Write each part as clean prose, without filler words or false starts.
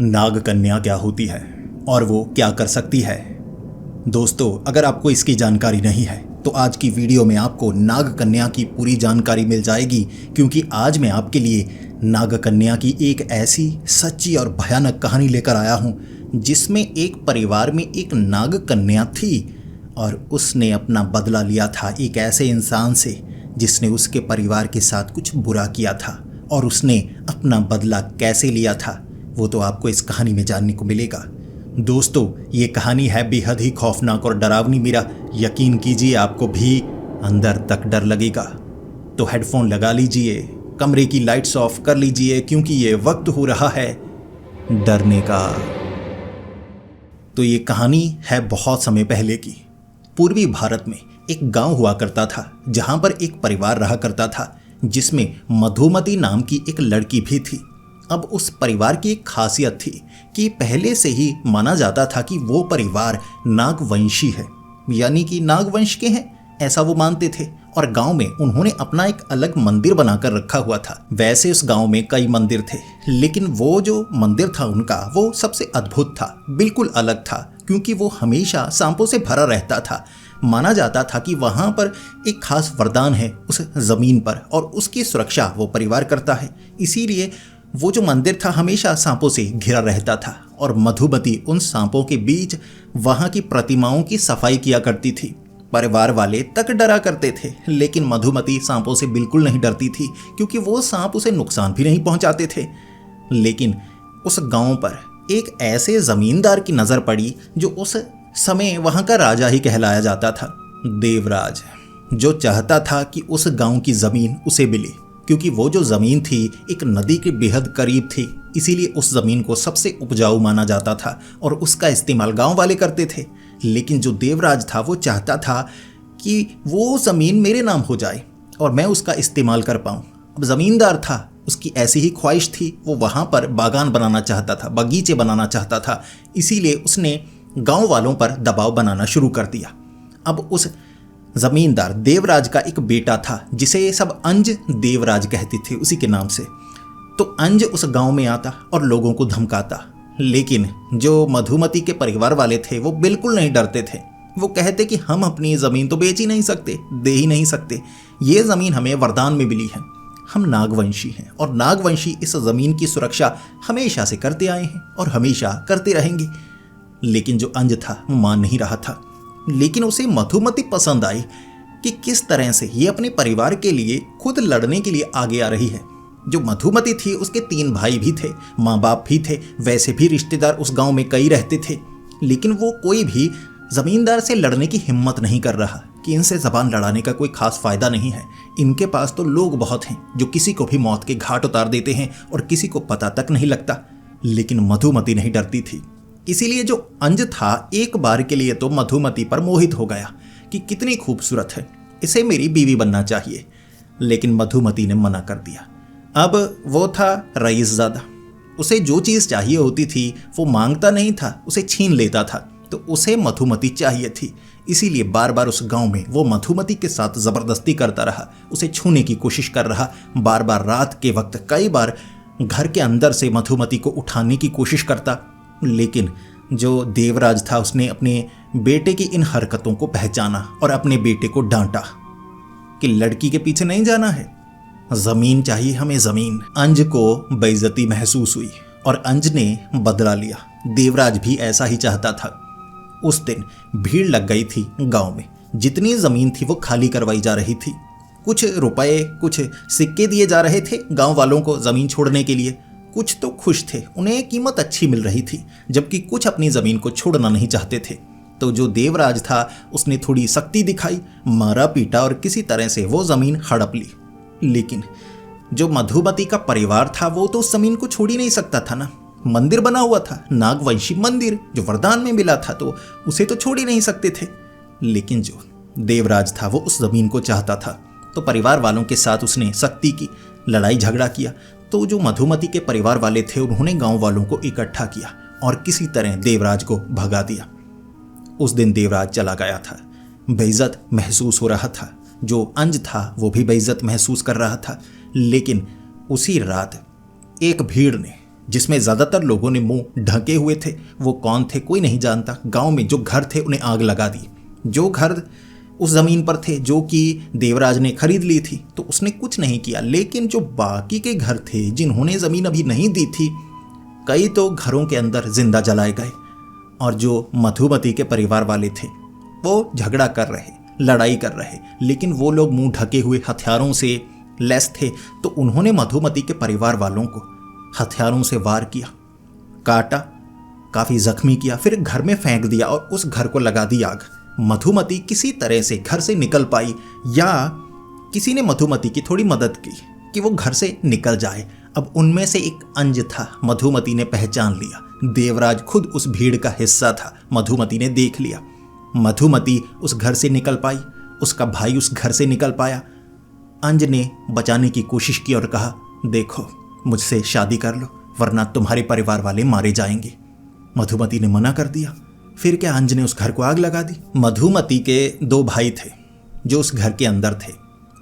नाग कन्या क्या होती है और वो क्या कर सकती है। दोस्तों, अगर आपको इसकी जानकारी नहीं है तो आज की वीडियो में आपको नाग कन्या की पूरी जानकारी मिल जाएगी, क्योंकि आज मैं आपके लिए नाग कन्या की एक ऐसी सच्ची और भयानक कहानी लेकर आया हूँ जिसमें एक परिवार में एक नाग कन्या थी और उसने अपना बदला लिया था एक ऐसे इंसान से जिसने उसके परिवार के साथ कुछ बुरा किया था। और उसने अपना बदला कैसे लिया था वो तो आपको इस कहानी में जानने को मिलेगा। दोस्तों, ये कहानी है बेहद ही खौफनाक और डरावनी। मेरा यकीन कीजिए, आपको भी अंदर तक डर लगेगा। तो हेडफोन लगा लीजिए, कमरे की लाइट्स ऑफ कर लीजिए, क्योंकि ये वक्त हो रहा है डरने का। तो ये कहानी है बहुत समय पहले की। पूर्वी भारत में एक गांव हुआ करता था जहां पर एक परिवार रहा करता था जिसमें मधुमती नाम की एक लड़की भी थी। अब उस परिवार की एक खासियत थी कि पहले से ही माना जाता था कि वो परिवार नागवंशी है, यानी कि नागवंश के हैं, ऐसा वो मानते थे। और गांव में उन्होंने अपना एक अलग मंदिर बनाकर रखा हुआ था। वैसे उस गांव में कई मंदिर थे, लेकिन वो जो मंदिर था उनका वो सबसे अद्भुत था, बिल्कुल अलग था, क्योंकि वो हमेशा सांपों से भरा रहता था। माना जाता था कि वहां पर एक खास वरदान है उस जमीन पर और उसकी सुरक्षा वो परिवार करता है। इसीलिए वो जो मंदिर था हमेशा सांपों से घिरा रहता था और मधुमती उन सांपों के बीच वहां की प्रतिमाओं की सफाई किया करती थी। परिवार वाले तक डरा करते थे, लेकिन मधुमती सांपों से बिल्कुल नहीं डरती थी, क्योंकि वो सांप उसे नुकसान भी नहीं पहुंचाते थे। लेकिन उस गांव पर एक ऐसे जमींदार की नजर पड़ी जो उस समय वहां का राजा ही कहलाया जाता था, देवराज, जो चाहता था कि उस गांव की जमीन उसे मिले, क्योंकि वो जो जमीन थी एक नदी के बेहद करीब थी। इसीलिए उस जमीन को सबसे उपजाऊ माना जाता था और उसका इस्तेमाल गांव वाले करते थे। लेकिन जो देवराज था वो चाहता था कि वो जमीन मेरे नाम हो जाए और मैं उसका इस्तेमाल कर पाऊं। अब जमींदार था, उसकी ऐसी ही ख्वाहिश थी, वो वहां पर बागान बनाना चाहता था, बगीचे बनाना चाहता था। इसीलिए उसने गांव वालों पर दबाव बनाना शुरू कर दिया। अब उस जमींदार देवराज का एक बेटा था जिसे सब अंज देवराज कहते थे, उसी के नाम से। तो अंज उस गांव में आता और लोगों को धमकाता, लेकिन जो मधुमती के परिवार वाले थे वो बिल्कुल नहीं डरते थे। वो कहते कि हम अपनी ज़मीन तो बेच ही नहीं सकते, दे ही नहीं सकते, ये ज़मीन हमें वरदान में मिली है, हम नागवंशी हैं और नागवंशी इस ज़मीन की सुरक्षा हमेशा से करते आए हैं और हमेशा करते रहेंगे। लेकिन जो अंज था वो मान नहीं रहा था। लेकिन उसे मधुमती पसंद आई कि किस तरह से ये अपने परिवार के लिए खुद लड़ने के लिए आगे आ रही है। जो मधुमती थी उसके 3 भाई भी थे, माँ बाप भी थे, वैसे भी रिश्तेदार उस गांव में कई रहते थे। लेकिन वो कोई भी जमींदार से लड़ने की हिम्मत नहीं कर रहा कि इनसे जबान लड़ाने का कोई खास फायदा नहीं है। इनके पास तो लोग बहुत हैं जो किसी को भी मौत के घाट उतार देते हैं और किसी को पता तक नहीं लगता। लेकिन मधुमती नहीं डरती थी। इसीलिए जो अंज था एक बार के लिए तो मधुमती पर मोहित हो गया कि कितनी खूबसूरत है, इसे मेरी बीवी बनना चाहिए। लेकिन मधुमती ने मना कर दिया। अब वो था रईसज़ादा, उसे जो चीज़ चाहिए होती थी वो मांगता नहीं था, उसे छीन लेता था। तो उसे मधुमती चाहिए थी, इसीलिए बार बार उस गांव में वो मधुमती के साथ ज़बरदस्ती करता रहा, उसे छूने की कोशिश कर रहा। बार बार रात के वक्त कई बार घर के अंदर से मधुमती को उठाने की कोशिश करता। लेकिन जो देवराज था उसने अपने बेटे की इन हरकतों को पहचाना और अपने बेटे को डांटा कि लड़की के पीछे नहीं जाना है, जमीन चाहिए हमें, जमीन। अंज को बेइज्जती महसूस हुई और अंज ने बदला लिया। देवराज भी ऐसा ही चाहता था। उस दिन भीड़ लग गई थी गांव में, जितनी जमीन थी वो खाली करवाई जा रही थी। कुछ रुपए, कुछ सिक्के दिए जा रहे थे गांव वालों को जमीन छोड़ने के लिए। कुछ तो खुश थे, उन्हें कीमत अच्छी मिल रही थी, जबकि कुछ अपनी जमीन को छोड़ना नहीं चाहते थे। तो जो देवराज था उसने थोड़ी सख्ती दिखाई, मारा पीटा और किसी तरह से वो जमीन हड़प ली। लेकिन जो मधुमती का परिवार था वो तो उस जमीन को छोड़ ही नहीं सकता था ना। मंदिर बना हुआ था, नागवंशी मंदिर जो वरदान में मिला था, तो उसे तो छोड़ ही नहीं सकते थे। लेकिन जो देवराज था वो उस जमीन को चाहता था, तो परिवार वालों के साथ उसने सख्ती की, लड़ाई झगड़ा किया। तो जो मधुमती के परिवार वाले थे उन्होंने गांव वालों को इकट्ठा किया और किसी तरह देवराज को भगा दिया। उस दिन देवराज चला गया था, बेइज्जत महसूस हो रहा था। जो अंज था वो भी बेइज्जत महसूस कर रहा था। लेकिन उसी रात एक भीड़ ने जिसमें ज़्यादातर लोगों ने मुंह ढके हुए थे। वो कौन थे कोई नहीं जानता। गांव में जो घर थे उन्हें आग लगा दी। जो घर उस ज़मीन पर थे जो कि देवराज ने खरीद ली थी तो उसने कुछ नहीं किया, लेकिन जो बाकी के घर थे जिन्होंने ज़मीन अभी नहीं दी थी, कई तो घरों के अंदर जिंदा जलाए गए। और जो मधुमती के परिवार वाले थे वो झगड़ा कर रहे, लड़ाई कर रहे, लेकिन वो लोग मुंह ढके हुए हथियारों से लैस थे। तो उन्होंने मधुमती के परिवार वालों को हथियारों से वार किया, काटा, काफ़ी जख्मी किया, फिर घर में फेंक दिया और उस घर को लगा दी आग। मधुमती किसी तरह से घर से निकल पाई या किसी ने मधुमती की थोड़ी मदद की कि वो घर से निकल जाए। अब उनमें से एक अंज था, मधुमती ने पहचान लिया। देवराज खुद उस भीड़ का हिस्सा था, मधुमती ने देख लिया। मधुमती उस घर से निकल पाई, उसका भाई उस घर से निकल पाया। अंज ने बचाने की कोशिश की और कहा, देखो मुझसे शादी कर लो वरना तुम्हारे परिवार वाले मारे जाएंगे। मधुमती ने मना कर दिया। फिर क्या अंज ने उस घर को आग लगा दी। मधुमती के 2 भाई थे जो उस घर के अंदर थे।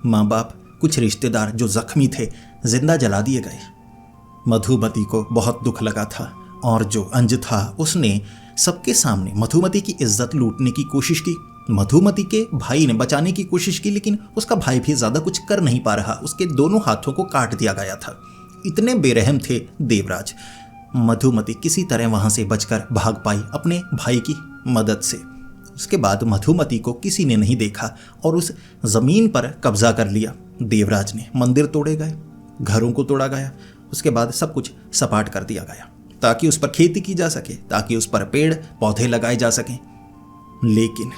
माँ बाप, कुछ रिश्तेदार जो जख्मी थे, जिंदा जला दिए गए। मधुमती को बहुत दुख लगा था और जो अंज था उसने सबके सामने मधुमती की इज्जत लूटने की कोशिश की। मधुमती के भाई ने बचाने की कोशिश की, लेकिन उसका भाई भी ज़्यादा कुछ कर नहीं पा रहा। उसके दोनों हाथों को काट दिया गया था। इतने बेरहम थे देवराज। मधुमती किसी तरह वहाँ से बचकर भाग पाई अपने भाई की मदद से। उसके बाद मधुमती को किसी ने नहीं देखा और उस ज़मीन पर कब्जा कर लिया देवराज ने। मंदिर तोड़े गए, घरों को तोड़ा गया, उसके बाद सब कुछ सपाट कर दिया गया ताकि उस पर खेती की जा सके, ताकि उस पर पेड़ पौधे लगाए जा सकें। लेकिन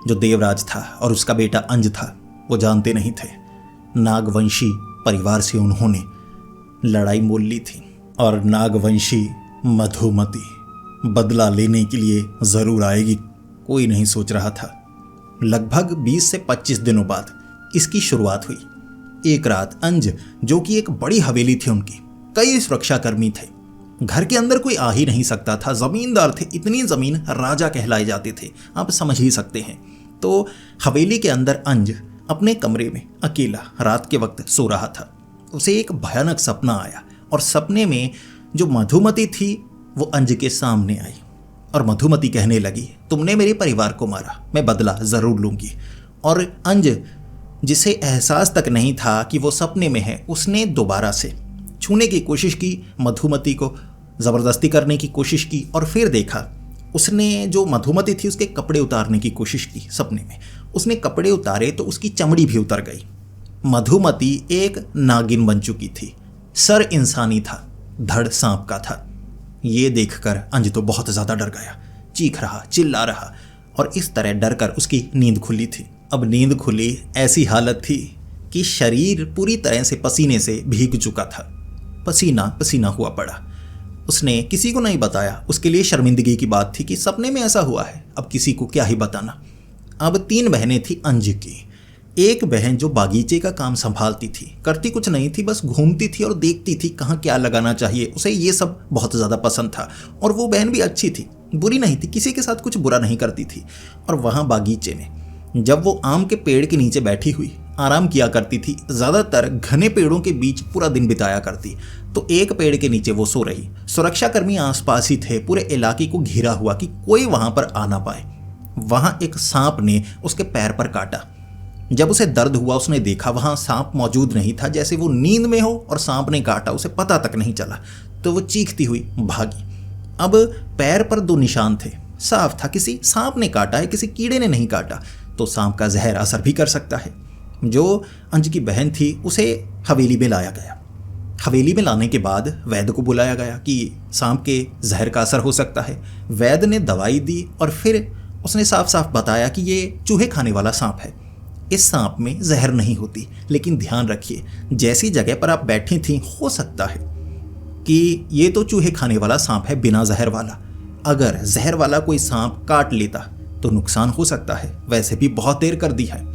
जो देवराज था और उसका बेटा अंज था वो जानते नहीं थे। नागवंशी परिवार से उन्होंने लड़ाई मोल ली थी और नागवंशी मधुमती बदला लेने के लिए ज़रूर आएगी, कोई नहीं सोच रहा था। लगभग 20 से 25 दिनों बाद इसकी शुरुआत हुई। एक रात अंज, जो कि एक बड़ी हवेली थी उनकी, कई सुरक्षाकर्मी थे, घर के अंदर कोई आ ही नहीं सकता था, ज़मींदार थे, इतनी ज़मीन राजा कहलाए जाते थे, आप समझ ही सकते हैं। तो हवेली के अंदर अंज अपने कमरे में अकेला रात के वक्त सो रहा था। उसे एक भयानक सपना आया और सपने में जो मधुमती थी वो अंज के सामने आई और मधुमती कहने लगी, तुमने मेरे परिवार को मारा, मैं बदला ज़रूर लूँगी। और अंज, जिसे एहसास तक नहीं था कि वो सपने में है, उसने दोबारा से छूने की कोशिश की, मधुमती को ज़बरदस्ती करने की कोशिश की और फिर देखा उसने जो मधुमती थी उसके कपड़े उतारने की कोशिश की। सपने में उसने कपड़े उतारे तो उसकी चमड़ी भी उतर गई। मधुमती एक नागिन बन चुकी थी, सर इंसानी था, धड़ सांप का था। ये देखकर अंज तो बहुत ज़्यादा डर गया, चीख रहा, चिल्ला रहा और इस तरह डर कर उसकी नींद खुली थी। अब नींद खुली, ऐसी हालत थी कि शरीर पूरी तरह से पसीने से भीग चुका था, पसीना पसीना हुआ पड़ा। उसने किसी को नहीं बताया, उसके लिए शर्मिंदगी की बात थी कि सपने में ऐसा हुआ है, अब किसी को क्या ही बताना। अब 3 बहनें थी अंज की। एक बहन जो बागीचे का काम संभालती थी, करती कुछ नहीं थी, बस घूमती थी और देखती थी कहाँ क्या लगाना चाहिए, उसे ये सब बहुत ज़्यादा पसंद था। और वो बहन भी अच्छी थी, बुरी नहीं थी, किसी के साथ कुछ बुरा नहीं करती थी। और वहाँ बागीचे में जब वो आम के पेड़ के नीचे बैठी हुई आराम किया करती थी, ज़्यादातर घने पेड़ों के बीच पूरा दिन बिताया करती। तो एक पेड़ के नीचे वो सो रही, सुरक्षाकर्मी आसपास ही थे, पूरे इलाके को घिरा हुआ कि कोई वहाँ पर आ ना पाए। वहाँ एक सांप ने उसके पैर पर काटा। जब उसे दर्द हुआ, उसने देखा वहाँ सांप मौजूद नहीं था, जैसे वो नींद में हो और सांप ने काटा, उसे पता तक नहीं चला। तो वो चीखती हुई भागी। अब पैर पर 2 निशान थे, साफ था किसी सांप ने काटा है, किसी कीड़े ने नहीं काटा। तो सांप का जहर असर भी कर सकता है। जो अंज की बहन थी उसे हवेली में लाया गया। हवेली में लाने के बाद वैद्य को बुलाया गया कि सांप के जहर का असर हो सकता है। वैद्य ने दवाई दी और फिर उसने साफ साफ बताया कि ये चूहे खाने वाला सांप है, इस सांप में जहर नहीं होती। लेकिन ध्यान रखिए, जैसी जगह पर आप बैठी थी हो सकता है कि ये तो चूहे खाने वाला सांप है, बिना जहर वाला। अगर जहर वाला कोई सांप काट लेता तो नुकसान हो सकता है। वैसे भी बहुत देर कर दी है,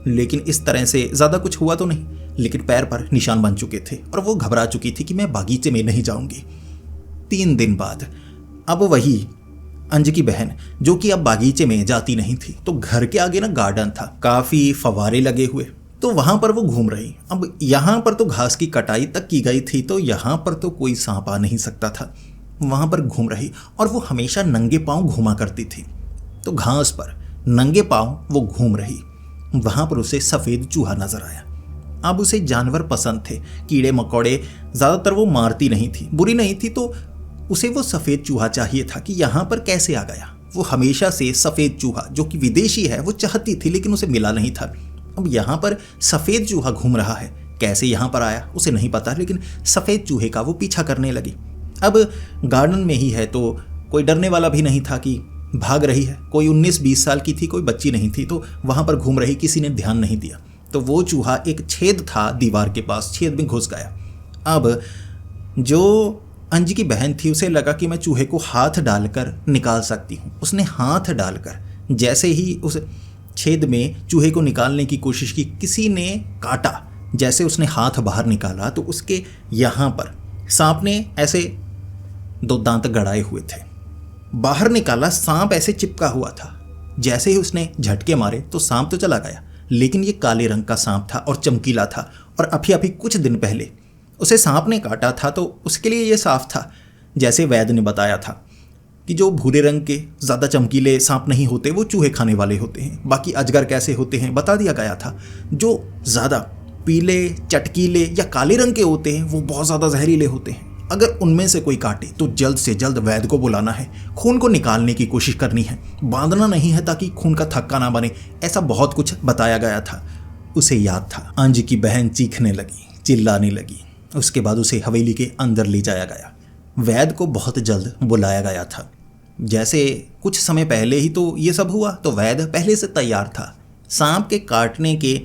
लेकिन इस तरह से ज़्यादा कुछ हुआ तो नहीं। लेकिन पैर पर निशान बन चुके थे और वो घबरा चुकी थी कि मैं बागीचे में नहीं जाऊंगी। 3 दिन बाद अब वही अंज की बहन, जो कि अब बागीचे में जाती नहीं थी, तो घर के आगे ना गार्डन था, काफ़ी फव्वारे लगे हुए, तो वहाँ पर वो घूम रही। अब यहाँ पर तो घास की कटाई तक की गई थी, तो यहाँ पर तो कोई सांप आ नहीं सकता था। वहाँ पर घूम रही और वो हमेशा नंगे पाँव घूमा करती थी। तो घास पर नंगे पाँव वो घूम रही। वहाँ पर उसे सफ़ेद चूहा नजर आया। अब उसे जानवर पसंद थे, कीड़े मकोड़े ज़्यादातर वो मारती नहीं थी, बुरी नहीं थी, तो उसे वो सफ़ेद चूहा चाहिए था कि यहाँ पर कैसे आ गया। वो हमेशा से सफ़ेद चूहा जो कि विदेशी है वो चाहती थी, लेकिन उसे मिला नहीं था। अब यहाँ पर सफ़ेद चूहा घूम रहा है, कैसे यहाँ पर आया उसे नहीं पता, लेकिन सफ़ेद चूहे का वो पीछा करने लगी। अब गार्डन में ही है तो कोई डरने वाला भी नहीं था कि भाग रही है। कोई 19-20 साल की थी, कोई बच्ची नहीं थी, तो वहाँ पर घूम रही, किसी ने ध्यान नहीं दिया। तो वो चूहा एक छेद था दीवार के पास, छेद में घुस गया। अब जो अंज की बहन थी उसे लगा कि मैं चूहे को हाथ डालकर निकाल सकती हूँ। उसने हाथ डालकर जैसे ही उस छेद में चूहे को निकालने की कोशिश की, किसी ने काटा। जैसे उसने हाथ बाहर निकाला तो उसके यहाँ पर सांप ने ऐसे 2 दांत गड़ाए हुए थे। बाहर निकाला, सांप ऐसे चिपका हुआ था। जैसे ही उसने झटके मारे तो सांप तो चला गया, लेकिन ये काले रंग का सांप था और चमकीला था। और अभी कुछ दिन पहले उसे सांप ने काटा था, तो उसके लिए ये साफ था, जैसे वैद्य ने बताया था कि जो भूरे रंग के ज़्यादा चमकीले सांप नहीं होते वो चूहे खाने वाले होते हैं। बाकी अजगर कैसे होते हैं बता दिया गया था। जो ज़्यादा पीले, चटकीले या काले रंग के होते हैं वो बहुत ज़्यादा जहरीले होते हैं। अगर उनमें से कोई काटे तो जल्द से जल्द वैद्य को बुलाना है, खून को निकालने की कोशिश करनी है, बांधना नहीं है ताकि खून का थक्का ना बने। ऐसा बहुत कुछ बताया गया था। उसे याद था। अंज की बहन चीखने लगी, चिल्लाने लगी। उसके बाद उसे हवेली के अंदर ले जाया गया। वैद्य को बहुत जल्द बुलाया गया था। जैसे कुछ समय पहले ही तो ये सब हुआ, तो वैद्य पहले से तैयार था। सांप के काटने के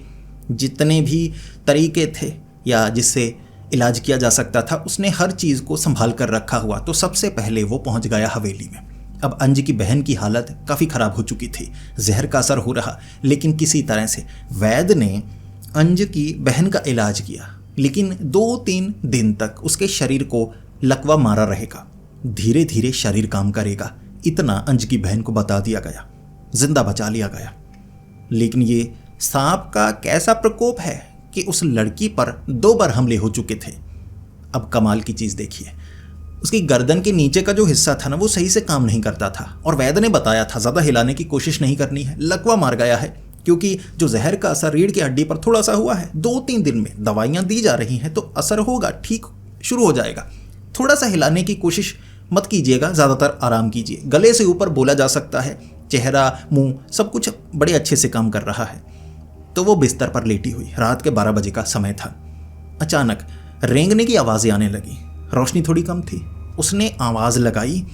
जितने भी तरीके थे या जिससे इलाज किया जा सकता था, उसने हर चीज़ को संभाल कर रखा हुआ। तो सबसे पहले वो पहुंच गया हवेली में। अब अंज की बहन की हालत काफ़ी ख़राब हो चुकी थी, जहर का असर हो रहा, लेकिन किसी तरह से वैद्य ने अंज की बहन का इलाज किया। लेकिन 2-3 दिन तक उसके शरीर को लकवा मारा रहेगा, धीरे धीरे शरीर काम करेगा, इतना अंज की बहन को बता दिया गया। जिंदा बचा लिया गया। लेकिन ये सांप का कैसा प्रकोप है कि उस लड़की पर 2 बार हमले हो चुके थे। अब कमाल की चीज़ देखिए, उसकी गर्दन के नीचे का जो हिस्सा था ना वो सही से काम नहीं करता था, और वैद्य ने बताया था ज़्यादा हिलाने की कोशिश नहीं करनी है, लकवा मार गया है। क्योंकि जो जहर का असर रीढ़ की हड्डी पर थोड़ा सा हुआ है, 2-3 दिन में दवाइयाँ दी जा रही हैं तो असर होगा, ठीक शुरू हो जाएगा। थोड़ा सा हिलाने की कोशिश मत कीजिएगा, ज़्यादातर आराम कीजिए। गले से ऊपर बोला जा सकता है, चेहरा, मुंह सब कुछ बड़े अच्छे से काम कर रहा है। तो वो बिस्तर पर लेटी हुई, रात के 12 बजे का समय था। अचानक रेंगने की आवाज़ें आने लगी। रोशनी थोड़ी कम थी। उसने आवाज़ लगाई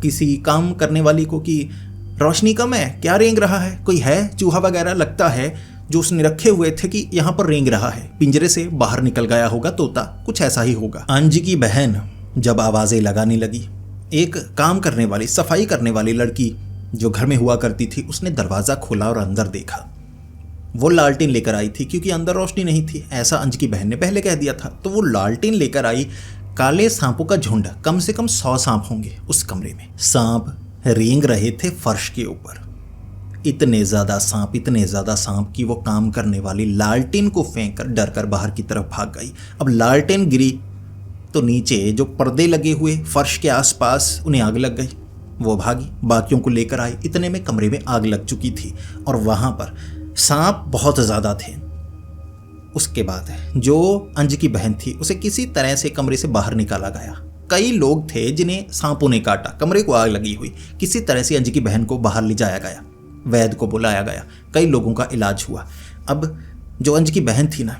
किसी काम करने वाली को कि रोशनी कम है, क्या रेंग रहा है, कोई है? चूहा वगैरह लगता है जो उसने रखे हुए थे कि यहाँ पर रेंग रहा है। पिंजरे से बाहर निकल गया होगा तोता, कुछ ऐसा ही होगा। अंज की बहन जब आवाज़ें लगाने लगी, एक काम करने वाली, सफाई करने वाली लड़की जो घर में हुआ करती थी, उसने दरवाज़ा खोला और अंदर देखा। वो लालटेन लेकर आई थी क्योंकि अंदर रोशनी नहीं थी, ऐसा अंज की बहन ने पहले कह दिया था। तो वो लालटेन लेकर आई। काले सांपों का झुंड, कम से कम 100 सांप होंगे उस कमरे में। सांप रेंग रहे थे फर्श के ऊपर। इतने ज़्यादा सांप कि वो काम करने वाली लालटेन को फेंक कर डर कर बाहर की तरफ भाग गई। अब लालटेन गिरी तो नीचे जो पर्दे लगे हुए फर्श के आसपास, उन्हें आग लग गई। वो भागी, बाकियों को लेकर आई। इतने में कमरे में आग लग चुकी थी और वहाँ पर सांप बहुत ज़्यादा थे। उसके बाद जो अंज की बहन थी उसे किसी तरह से कमरे से बाहर निकाला गया। कई लोग थे जिन्हें सांपों ने काटा, कमरे को आग लगी हुई। किसी तरह से अंज की बहन को बाहर ले जाया गया, वैद्य को बुलाया गया, कई लोगों का इलाज हुआ। अब जो अंज की बहन थी ना,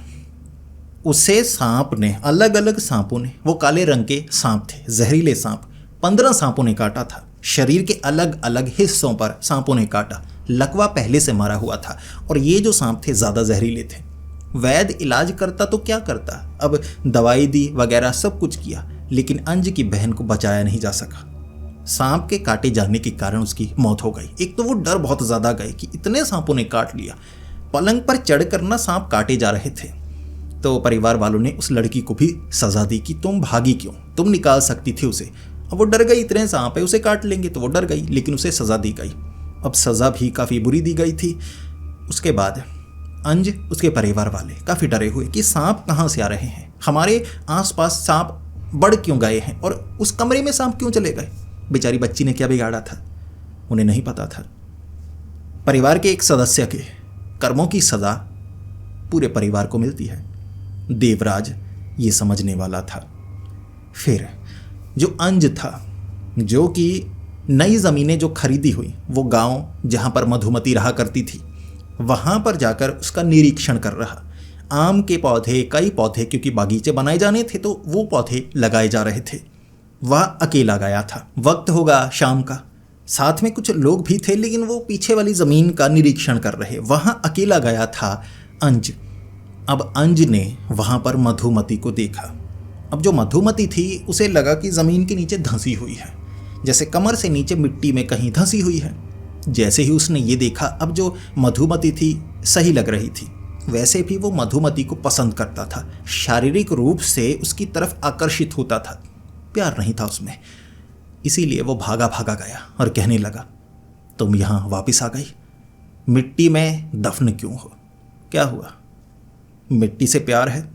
उसे सांप ने, अलग अलग सांपों ने, वो काले रंग के सांप थे, जहरीले सांप, 15 सांपों ने काटा था। शरीर के अलग अलग हिस्सों पर सांपों ने काटा। लकवा पहले से मारा हुआ था और ये जो सांप थे ज़्यादा जहरीले थे। वैद्य इलाज करता तो क्या करता, अब दवाई दी वगैरह सब कुछ किया, लेकिन अंज की बहन को बचाया नहीं जा सका। सांप के काटे जाने के कारण उसकी मौत हो गई। एक तो वो डर बहुत ज़्यादा गए कि इतने सांपों ने काट लिया। पलंग पर चढ़कर ना सांप काटे जा रहे थे। तो परिवार वालों ने उस लड़की को भी सज़ा दी कि तुम भागी क्यों, तुम निकाल सकती थी उसे। अब वो डर गई, इतने सांप है उसे काट लेंगे, तो वो डर गई, लेकिन उसे सज़ा दी गई। अब सज़ा भी काफ़ी बुरी दी गई थी। उसके बाद अंज उसके परिवार वाले काफ़ी डरे हुए कि सांप कहाँ से आ रहे हैं, हमारे आसपास सांप बढ़ क्यों गए हैं और उस कमरे में सांप क्यों चले गए। बेचारी बच्ची ने क्या बिगाड़ा था, उन्हें नहीं पता था। परिवार के एक सदस्य के कर्मों की सज़ा पूरे परिवार को मिलती है। देवराज ये समझने वाला था। फिर जो अंज था, जो कि नई ज़मीनें जो खरीदी हुई, वो गांव जहां पर मधुमती रहा करती थी, वहां पर जाकर उसका निरीक्षण कर रहा। आम के पौधे, कई पौधे, क्योंकि बागीचे बनाए जाने थे तो वो पौधे लगाए जा रहे थे। वह अकेला गया था। वक्त होगा शाम का, साथ में कुछ लोग भी थे लेकिन वो पीछे वाली ज़मीन का निरीक्षण कर रहे। वहाँ अकेला गया था अंज। अब अंज ने वहाँ पर मधुमती को देखा। अब जो मधुमती थी उसे लगा कि ज़मीन के नीचे धंसी हुई है, जैसे कमर से नीचे मिट्टी में कहीं धंसी हुई है। जैसे ही उसने ये देखा, अब जो मधुमती थी सही लग रही थी, वैसे भी वो मधुमती को पसंद करता था, शारीरिक रूप से उसकी तरफ आकर्षित होता था, प्यार नहीं था उसमें। इसीलिए वो भागा भागा गया और कहने लगा, तुम यहाँ वापस आ गई, मिट्टी में दफन क्यों हो, क्या हुआ? मिट्टी से प्यार है?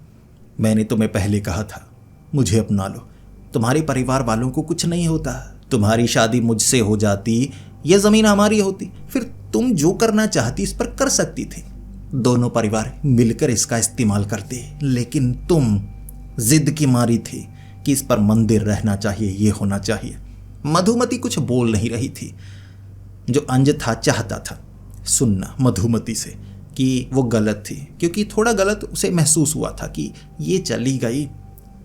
मैंने तुम्हें पहले कहा था मुझे अपना लो, तुम्हारे परिवार वालों को कुछ नहीं होता। तुम्हारी शादी मुझसे हो जाती, यह ज़मीन हमारी होती, फिर तुम जो करना चाहती इस पर कर सकती थी, दोनों परिवार मिलकर इसका इस्तेमाल करते। लेकिन तुम जिद की मारी थी कि इस पर मंदिर रहना चाहिए, ये होना चाहिए। मधुमती कुछ बोल नहीं रही थी। जो अंज था चाहता था सुनना मधुमती से कि वो गलत थी, क्योंकि थोड़ा गलत उसे महसूस हुआ था कि ये चली गई,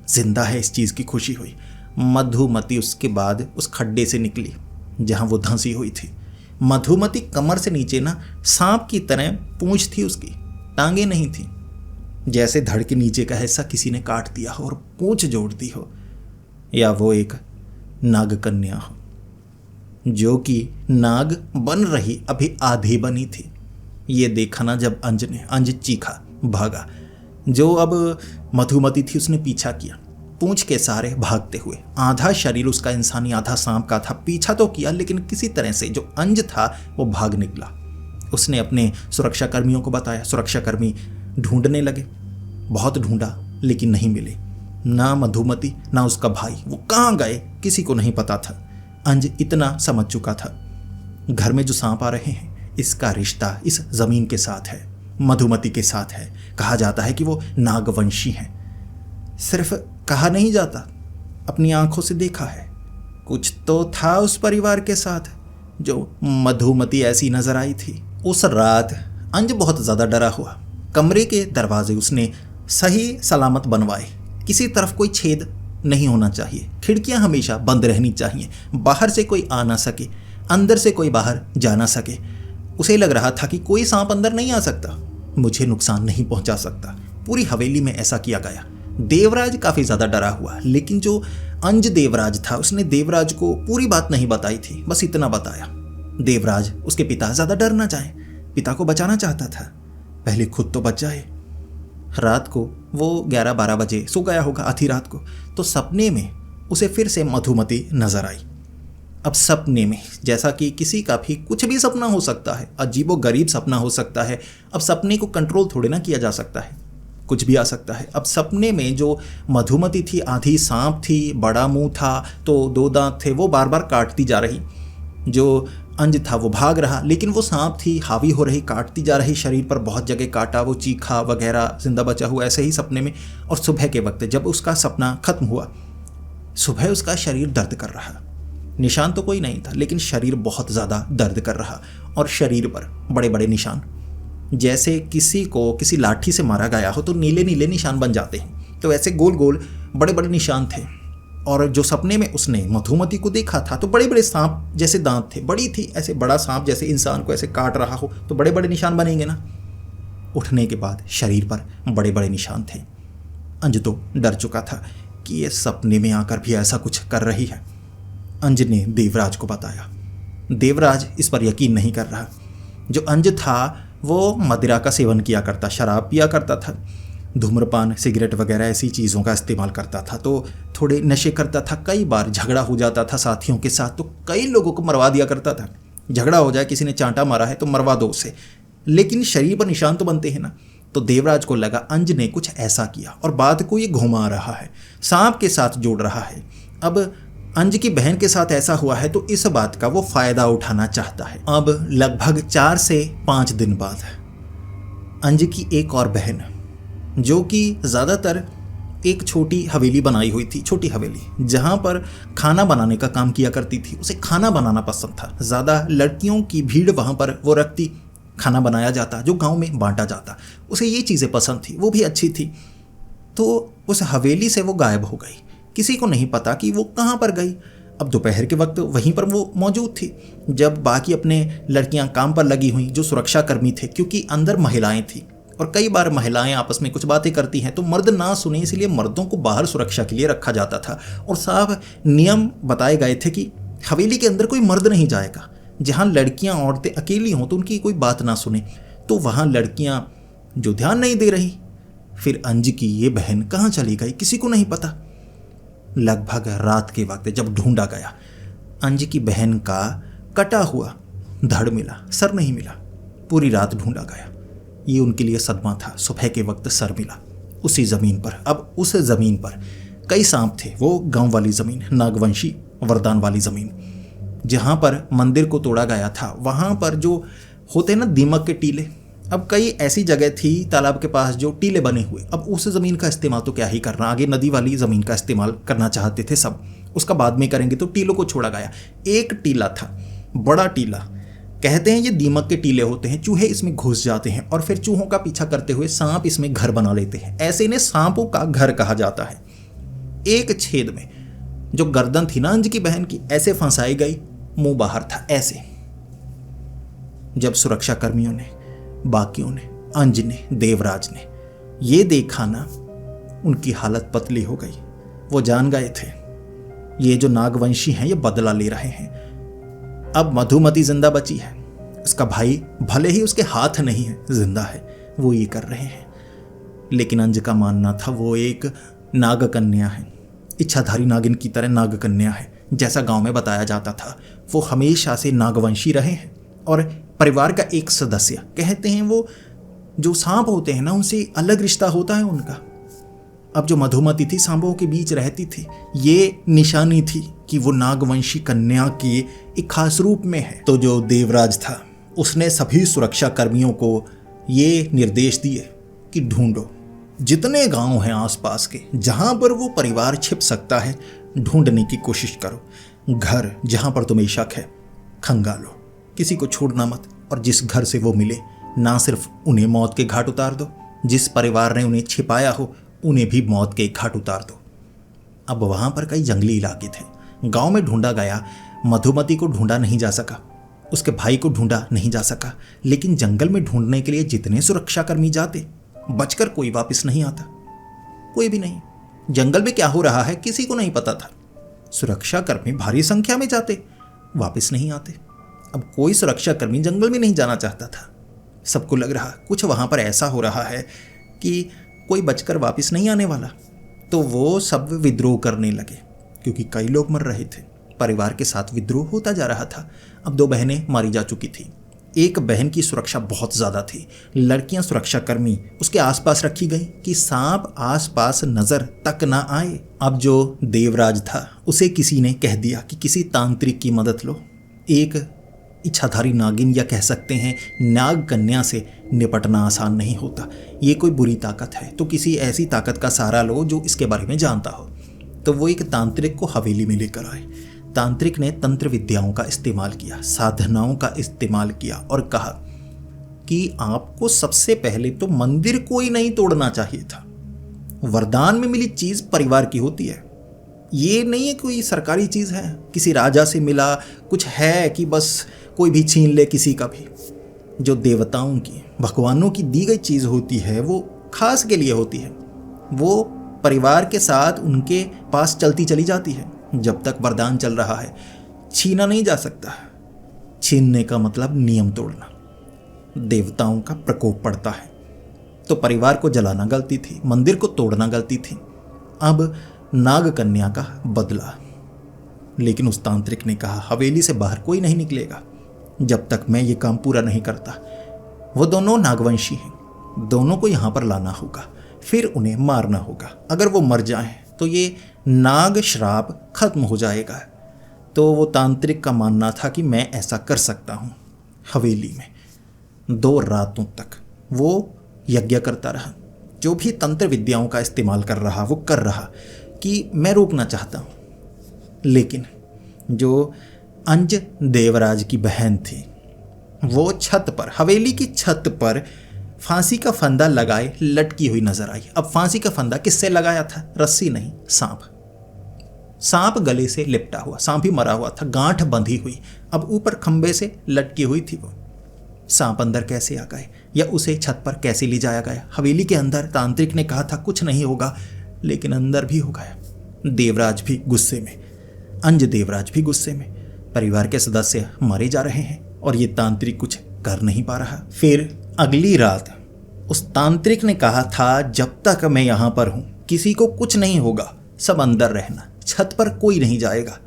जिंदा है, इस चीज़ की खुशी हुई। मधुमती उसके बाद उस खड्डे से निकली जहाँ वो धंसी हुई थी। मधुमती कमर से नीचे ना सांप की तरह पूंछ थी उसकी, टांगे नहीं थी, जैसे धड़ के नीचे का हिस्सा किसी ने काट दिया हो और पूंछ जोड़ दी हो, या वो एक नागकन्या हो जो कि नाग बन रही अभी आधी बनी थी। ये देखा ना जब अंज चीखा, भागा। जो अब मधुमती थी उसने पीछा किया, पूंछ के सहारे भागते हुए। आधा शरीर उसका इंसानी आधा सांप का था। पीछा तो किया लेकिन किसी तरह से जो अंज था वो भाग निकला। उसने अपने सुरक्षाकर्मियों को बताया, सुरक्षाकर्मी ढूंढने लगे, बहुत ढूंढा लेकिन नहीं मिले। ना मधुमती ना उसका भाई, वो कहाँ गए किसी को नहीं पता था। अंज इतना समझ चुका था, घर में जो सांप आ रहे हैं इसका रिश्ता इस जमीन के साथ है, मधुमती के साथ है। कहा जाता है कि वो नागवंशी हैं। सिर्फ कहा नहीं जाता, अपनी आंखों से देखा है। कुछ तो था उस परिवार के साथ जो मधुमती ऐसी नजर आई थी। उस रात अंज बहुत ज़्यादा डरा हुआ। कमरे के दरवाजे उसने सही सलामत बनवाए, किसी तरफ कोई छेद नहीं होना चाहिए, खिड़कियां हमेशा बंद रहनी चाहिए, बाहर से कोई आ ना सके, अंदर से कोई बाहर जा ना सके। उसे लग रहा था कि कोई सांप अंदर नहीं आ सकता, मुझे नुकसान नहीं पहुंचा सकता। पूरी हवेली में ऐसा किया गया। देवराज काफ़ी ज़्यादा डरा हुआ, लेकिन जो अंज देवराज था उसने देवराज को पूरी बात नहीं बताई थी, बस इतना बताया। देवराज उसके पिता ज़्यादा डर ना जाए, पिता को बचाना चाहता था, पहले खुद तो बच जाए। रात को वो 11-12 बजे सो गया होगा, आधी रात को, तो सपने में उसे फिर से मधुमती नजर आई। अब सपने में, जैसा कि किसी का भी कुछ भी सपना हो सकता है, अजीबोगरीब सपना हो सकता है। अब सपने को कंट्रोल थोड़े ना किया जा सकता है, कुछ भी आ सकता है। अब सपने में जो मधुमती थी, आधी सांप थी, बड़ा मुंह था तो 2 दांत थे, वो बार बार काटती जा रही। जो अंज था वो भाग रहा, लेकिन वो सांप थी, हावी हो रही, काटती जा रही, शरीर पर बहुत जगह काटा, वो चीखा वगैरह, जिंदा बचा हुआ ऐसे ही सपने में। और सुबह के वक्त जब उसका सपना खत्म हुआ, सुबह उसका शरीर दर्द कर रहा। निशान तो कोई नहीं था लेकिन शरीर बहुत ज़्यादा दर्द कर रहा, और शरीर पर बड़े बड़े निशान, जैसे किसी को किसी लाठी से मारा गया हो तो नीले नीले निशान बन जाते हैं, तो ऐसे गोल गोल बड़े बड़े निशान थे। और जो सपने में उसने मधुमती को देखा था तो बड़े बड़े सांप जैसे दांत थे, बड़ी थी, ऐसे बड़ा सांप जैसे इंसान को ऐसे काट रहा हो तो बड़े बड़े निशान बनेंगे ना। उठने के बाद शरीर पर बड़े बड़े निशान थे। अंज तो डर चुका था कि ये सपने में आकर भी ऐसा कुछ कर रही है। अंज ने देवराज को बताया। देवराज इस पर यकीन नहीं कर रहा। जो अंज था वो मदिरा का सेवन किया करता, शराब पिया करता था, धूम्रपान, सिगरेट वगैरह ऐसी चीज़ों का इस्तेमाल करता था, तो थोड़े नशे करता था। कई बार झगड़ा हो जाता था साथियों के साथ तो कई लोगों को मरवा दिया करता था। झगड़ा हो जाए, किसी ने चांटा मारा है तो मरवा दो उसे, लेकिन शरीर पर निशान तो बनते हैं ना। तो देवराज को लगा अंज ने कुछ ऐसा किया और बात को ये घुमा रहा है, सांप के साथ जोड़ रहा है। अब अंज की बहन के साथ ऐसा हुआ है तो इस बात का वो फायदा उठाना चाहता है। अब लगभग 4 से 5 दिन बाद अंज की एक और बहन, जो कि ज़्यादातर एक छोटी हवेली बनाई हुई थी, छोटी हवेली जहाँ पर खाना बनाने का काम किया करती थी। उसे खाना बनाना पसंद था, ज़्यादा लड़कियों की भीड़ वहाँ पर वो रखती, खाना बनाया जाता जो गांव में बांटा जाता। उसे ये चीज़ें पसंद थी, वो भी अच्छी थी। तो उस हवेली से वो गायब हो गई, किसी को नहीं पता कि वो कहाँ पर गई। अब दोपहर के वक्त वहीं पर वो मौजूद थी, जब बाकी अपने लड़कियां काम पर लगी हुई, जो सुरक्षा कर्मी थे, क्योंकि अंदर महिलाएं थी और कई बार महिलाएं आपस में कुछ बातें करती हैं तो मर्द ना सुने, इसलिए मर्दों को बाहर सुरक्षा के लिए रखा जाता था। और साहब नियम बताए गए थे कि हवेली के अंदर कोई मर्द नहीं जाएगा, जहाँ लड़कियां औरतें अकेली हों तो उनकी कोई बात ना सुने। तो वहाँ लड़कियां जो ध्यान नहीं दे रही, फिर अंज की ये बहन कहाँ चली गई किसी को नहीं पता। लगभग रात के वक्त जब ढूंढा गया, अंज की बहन का कटा हुआ धड़ मिला, सर नहीं मिला। पूरी रात ढूंढा गया, ये उनके लिए सदमा था। सुबह के वक्त सर मिला उसी ज़मीन पर। अब उस ज़मीन पर कई सांप थे, वो गांव वाली ज़मीन, नागवंशी वरदान वाली ज़मीन, जहाँ पर मंदिर को तोड़ा गया था। वहाँ पर जो होते ना दीमक के टीले, अब कई ऐसी जगह थी तालाब के पास जो टीले बने हुए। अब उस ज़मीन का इस्तेमाल तो क्या ही करना, आगे नदी वाली ज़मीन का इस्तेमाल करना चाहते थे सब, उसका बाद में करेंगे, तो टीलों को छोड़ा गया। एक टीला था, बड़ा टीला, कहते हैं ये दीमक के टीले होते हैं, चूहे इसमें घुस जाते हैं और फिर चूहों का पीछा करते हुए सांप इसमें घर बना लेते हैं। ऐसे इन्हें सांपों का घर कहा जाता है। एक छेद में जो गर्दन थी ना अंज की बहन की, ऐसे फंसाई गई, मुंह बाहर था ऐसे। जब सुरक्षा कर्मियों ने, बाकियों ने, अंज ने, देवराज ने ये देखा ना, उनकी हालत पतली हो गई। वो जान गए थे ये जो नागवंशी हैं ये बदला ले रहे हैं। अब मधुमती जिंदा बची है, उसका भाई भले ही उसके हाथ नहीं है, जिंदा है, वो ये कर रहे हैं। लेकिन अंज का मानना था वो एक नागकन्या है, इच्छाधारी नागिन की तरह नागकन्या है, जैसा गांव में बताया जाता था। वो हमेशा से नागवंशी रहे हैं और परिवार का एक सदस्य, कहते हैं वो जो सांप होते हैं ना, उनसे अलग रिश्ता होता है उनका। अब जो मधुमती थी सांपों के बीच रहती थी, ये निशानी थी कि वो नागवंशी कन्या के एक खास रूप में है। तो जो देवराज था उसने सभी सुरक्षा कर्मियों को ये निर्देश दिए कि ढूंढो, जितने गांव हैं आसपास के जहां पर वो परिवार छिप सकता है, ढूंढने की कोशिश करो। घर जहां पर तुम्हें शक है खंगालो, किसी को छोड़ना मत। और जिस घर से वो मिले, ना सिर्फ उन्हें मौत के घाट उतार दो, जिस परिवार ने उन्हें छिपाया हो उन्हें भी मौत के घाट उतार दो। अब वहां पर कई जंगली इलाके थे, गांव में ढूंढा गया, मधुमती को ढूंढा नहीं जा सका, उसके भाई को ढूंढा नहीं जा सका। लेकिन जंगल में ढूंढने के लिए जितने सुरक्षाकर्मी जाते, बचकर कोई वापस नहीं आता, कोई भी नहीं। जंगल में क्या हो रहा है किसी को नहीं पता था। सुरक्षाकर्मी भारी संख्या में जाते, वापस नहीं आते। अब कोई सुरक्षाकर्मी जंगल में नहीं जाना चाहता था। सबको लग रहा कुछ वहां पर ऐसा हो रहा है कि कोई बचकर वापस नहीं आने वाला। तो वो सब विद्रोह करने लगे, क्योंकि कई लोग मर रहे थे, परिवार के साथ विद्रोह होता जा रहा था। अब 2 बहनें मारी जा चुकी थी, एक बहन की सुरक्षा बहुत ज़्यादा थी, लड़कियां सुरक्षाकर्मी उसके आसपास रखी गई कि सांप आसपास नज़र तक ना आए। अब जो देवराज था उसे किसी ने कह दिया कि किसी तांत्रिक की मदद लो, एक इच्छाधारी नागिन या कह सकते हैं नाग कन्या से निपटना आसान नहीं होता। ये कोई बुरी ताकत है तो किसी ऐसी ताकत का सहारा लो जो इसके बारे में जानता हो। तो वो एक तांत्रिक को हवेली में लेकर आए। तांत्रिक ने तंत्र विद्याओं का इस्तेमाल किया, साधनाओं का इस्तेमाल किया और कहा कि आपको सबसे पहले तो मंदिर को ही नहीं तोड़ना चाहिए था। वरदान में मिली चीज़ परिवार की होती है, ये नहीं है कोई सरकारी चीज़ है, किसी राजा से मिला कुछ है कि बस कोई भी छीन ले किसी का भी। जो देवताओं की, भगवानों की दी गई चीज़ होती है वो खास के लिए होती है, वो परिवार के साथ उनके पास चलती चली जाती है जब तक वरदान चल रहा है। छीना नहीं जा सकता, छीनने का मतलब नियम तोड़ना, देवताओं का प्रकोप पड़ता है। तो परिवार को जलाना गलती थी, मंदिर को तोड़ना गलती थी। अब नाग कन्या का बदला। लेकिन उस तांत्रिक ने कहा हवेली से बाहर कोई नहीं निकलेगा जब तक मैं ये काम पूरा नहीं करता। वो दोनों नागवंशी हैं, दोनों को यहाँ पर लाना होगा, फिर उन्हें मारना होगा। अगर वो मर जाएं तो ये नाग श्राप खत्म हो जाएगा। तो वो तांत्रिक का मानना था कि मैं ऐसा कर सकता हूँ। हवेली में 2 रातों तक वो यज्ञ करता रहा, जो भी तंत्र विद्याओं का इस्तेमाल कर रहा वो कर रहा कि मैं रोकना चाहता हूँ। लेकिन जो अंज देवराज की बहन थी वो छत पर, हवेली की छत पर फांसी का फंदा लगाए लटकी हुई नजर आई। अब फांसी का फंदा किससे लगाया था? रस्सी नहीं, सांप गले से लिपटा हुआ, सांप ही मरा हुआ था, गांठ बंधी हुई। अब ऊपर खंबे से लटकी हुई थी वो। सांप अंदर कैसे आ गए या उसे छत पर कैसे ले जाया गया? हवेली के अंदर तांत्रिक ने कहा था कुछ नहीं होगा, लेकिन अंदर भी हो गया। देवराज भी गुस्से में, अंज देवराज भी गुस्से में। परिवार के सदस्य मारे जा रहे हैं और ये तांत्रिक कुछ कर नहीं पा रहा। फिर अगली रात उस तांत्रिक ने कहा था जब तक मैं यहां पर हूं किसी को कुछ नहीं होगा, सब अंदर रहना, छत पर कोई नहीं जाएगा।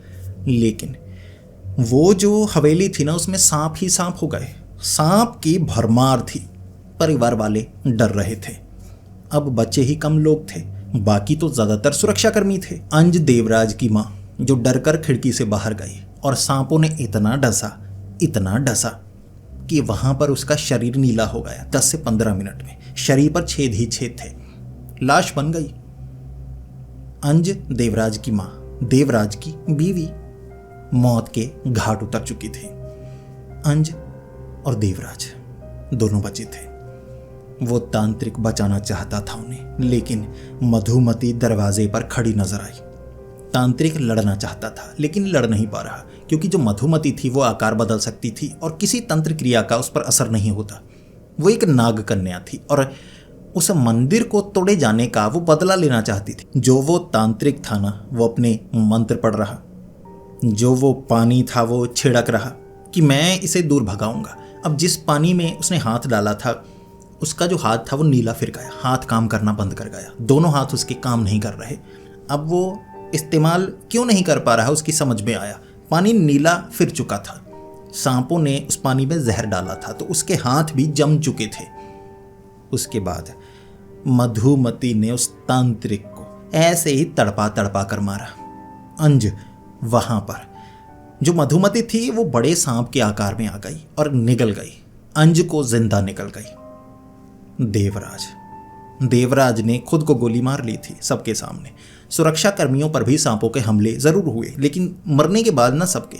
लेकिन वो जो हवेली थी ना उसमें सांप ही सांप हो गए, सांप की भरमार थी। परिवार वाले डर रहे थे। अब बच्चे ही कम लोग थे, बाकी तो ज्यादातर सुरक्षाकर्मी थे। अंज देवराज की माँ जो डरकर खिड़की से बाहर गई और सांपों ने इतना डसा कि वहां पर उसका शरीर नीला हो गया। 10 से 15 मिनट में शरीर पर छेद ही छेद थे, लाश बन गई। अंज देवराज की माँ, देवराज की बीवी, मौत के घाट उतर चुकी थी। अंज और देवराज दोनों बचे थे। वो तांत्रिक बचाना चाहता था उन्हें, लेकिन मधुमती दरवाजे पर खड़ी नजर आई। तांत्रिक लड़ना चाहता था लेकिन लड़ नहीं पा रहा, क्योंकि जो मधुमती थी वो आकार बदल सकती थी और किसी तंत्र क्रिया का उस पर असर नहीं होता। वो एक नाग कन्या थी और उस मंदिर को तोड़े जाने का वो बदला लेना चाहती थी। जो वो तांत्रिक था ना, वो अपने मंत्र पढ़ रहा, जो वो पानी था वो छिड़क रहा कि मैं इसे दूर भगाऊंगा। अब जिस पानी में उसने हाथ डाला था उसका जो हाथ था वो नीला फिर गया, हाथ काम करना बंद कर गया, दोनों हाथ उसके काम नहीं कर रहे। अब वो इस्तेमाल क्यों नहीं कर पा रहा उसकी समझ में आया। पानी नीला फिर चुका था, सांपों ने उस पानी में जहर डाला था तो उसके हाथ भी जम चुके थे। उसके बाद मधुमती ने उस तांत्रिक को ऐसे ही तड़पा तड़पा कर मारा। अंज वहां पर जो मधुमती थी वो बड़े सांप के आकार में आ गई और निगल गई, अंज को जिंदा निकल गई। देवराज ने खुद को गोली मार ली थी सबके सामने। सुरक्षा कर्मियों पर भी सांपों के हमले जरूर हुए, लेकिन मरने के बाद ना सबके,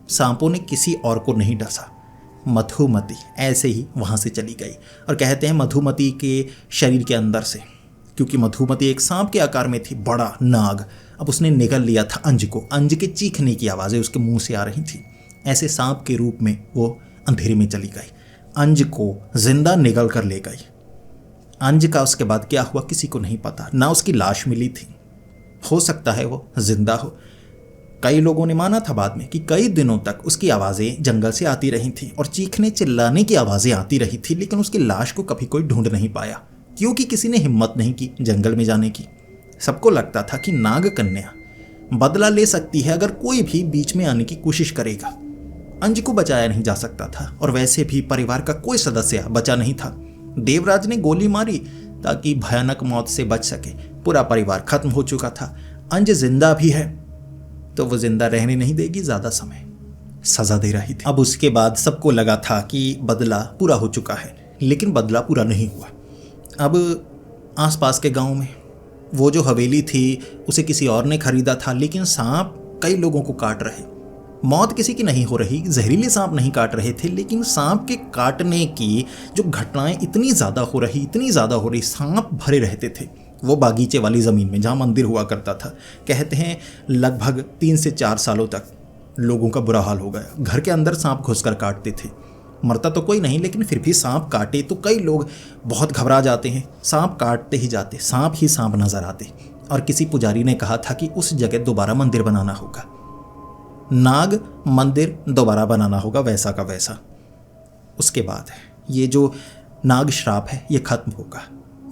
सांपों ने किसी और को नहीं डसा। मधुमती ऐसे ही वहां से चली गई और कहते हैं मधुमती के शरीर के अंदर से, क्योंकि मधुमती एक सांप के आकार में थी, बड़ा नाग, अब उसने निगल लिया था अंज को। अंज के चीखने की आवाज़ें उसके मुंह से आ रही थी। ऐसे सांप के रूप में वो अंधेरे में चली गई, अंज को जिंदा निगल कर ले गई। अंज का उसके बाद क्या हुआ किसी को नहीं पता, ना उसकी लाश मिली थी। हो सकता है वो जिंदा हो। कई लोगों ने माना था बाद में कि कई दिनों तक उसकी आवाज़ें जंगल से आती रही थी और चीखने चिल्लाने की आवाज़ें आती रही थी, लेकिन उसकी लाश को कभी कोई ढूंढ नहीं पाया, क्योंकि किसी ने हिम्मत नहीं की जंगल में जाने की। सबको लगता था कि नाग कन्या बदला ले सकती है अगर कोई भी बीच में आने की कोशिश करेगा। अंज को बचाया नहीं जा सकता था और वैसे भी परिवार का कोई सदस्य बचा नहीं था। देवराज ने गोली मारी ताकि भयानक मौत से बच सके। पूरा परिवार खत्म हो चुका था। अंज जिंदा भी है तो वो जिंदा रहने नहीं देगी ज्यादा समय, सजा दे रही थी। अब उसके बाद सबको लगा था कि बदला पूरा हो चुका है, लेकिन बदला पूरा नहीं हुआ। अब आसपास के गांव में वो जो हवेली थी उसे किसी और ने खरीदा था, लेकिन सांप कई लोगों को काट रहे। मौत किसी की नहीं हो रही, जहरीले सांप नहीं काट रहे थे, लेकिन सांप के काटने की जो घटनाएं इतनी ज़्यादा हो रही, सांप भरे रहते थे वो बागीचे वाली ज़मीन में जहाँ मंदिर हुआ करता था। कहते हैं लगभग 3 से 4 सालों तक लोगों का बुरा हाल हो गया। घर के अंदर सांप घुसकर काटते थे, मरता तो कोई नहीं, लेकिन फिर भी सांप काटे तो कई लोग बहुत घबरा जाते हैं। सांप काटते ही जाते, सांप ही सांप नजर आते। और किसी पुजारी ने कहा था कि उस जगह दोबारा मंदिर बनाना होगा, नाग मंदिर दोबारा बनाना होगा, वैसा का वैसा। उसके बाद ये जो नाग श्राप है ये खत्म होगा,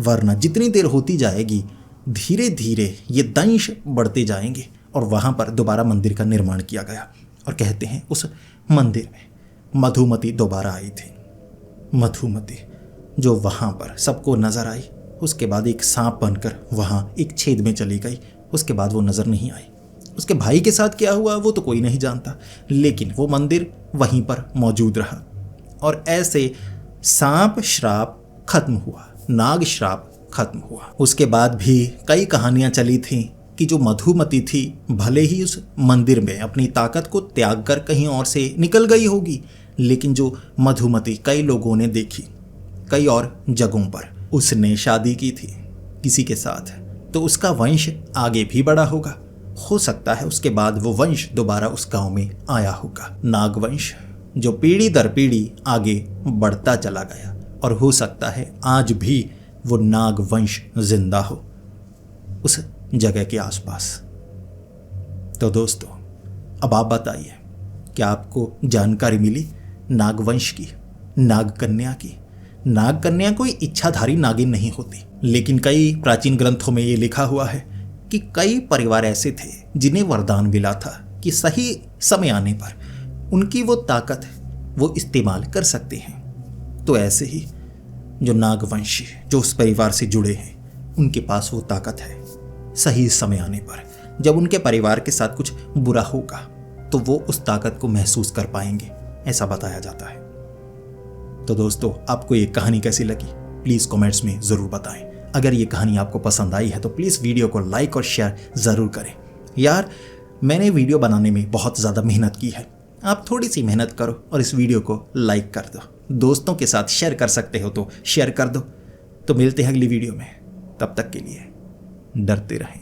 वरना जितनी देर होती जाएगी धीरे धीरे ये दंश बढ़ते जाएंगे। और वहाँ पर दोबारा मंदिर का निर्माण किया गया और कहते हैं उस मंदिर में मधुमती दोबारा आई थी। मधुमती जो वहाँ पर सबको नजर आई, उसके बाद एक सांप बनकर वहाँ एक छेद में चली गई। उसके बाद वो नजर नहीं आई। उसके भाई के साथ क्या हुआ वो तो कोई नहीं जानता, लेकिन वो मंदिर वहीं पर मौजूद रहा। और ऐसे सांप श्राप खत्म हुआ, नाग श्राप खत्म हुआ। उसके बाद भी कई कहानियां चली थीं कि जो मधुमती थी भले ही उस मंदिर में अपनी ताकत को त्याग कर कहीं और से निकल गई होगी, लेकिन जो मधुमती कई लोगों ने देखी कई और जगहों पर, उसने शादी की थी किसी के साथ, तो उसका वंश आगे भी बढ़ा होगा। हो सकता है उसके बाद वो वंश दोबारा उस गांव में आया होगा, नागवंश, जो पीढ़ी दर पीढ़ी आगे बढ़ता चला गया। और हो सकता है आज भी वो नागवंश जिंदा हो उस जगह के आसपास। तो दोस्तों, अब आप बताइए, क्या आपको जानकारी मिली नागवंश की, नागकन्या की? नागकन्या कोई इच्छाधारी नागिन नहीं होती, लेकिन कई प्राचीन ग्रंथों में ये लिखा हुआ है कि कई परिवार ऐसे थे जिन्हें वरदान मिला था कि सही समय आने पर उनकी वो ताकत वो इस्तेमाल कर सकते हैं। तो ऐसे ही जो नागवंशी जो उस परिवार से जुड़े हैं, उनके पास वो ताकत है। सही समय आने पर जब उनके परिवार के साथ कुछ बुरा होगा तो वो उस ताकत को महसूस कर पाएंगे, ऐसा बताया जाता है। तो दोस्तों, आपको ये कहानी कैसी लगी प्लीज़ कमेंट्स में ज़रूर बताएं। अगर ये कहानी आपको पसंद आई है तो प्लीज़ वीडियो को लाइक और शेयर ज़रूर करें। यार, मैंने वीडियो बनाने में बहुत ज़्यादा मेहनत की है, आप थोड़ी सी मेहनत करो और इस वीडियो को लाइक कर दो। दोस्तों के साथ शेयर कर सकते हो तो शेयर कर दो। तो मिलते हैं अगली वीडियो में, तब तक के लिए डरते रहें।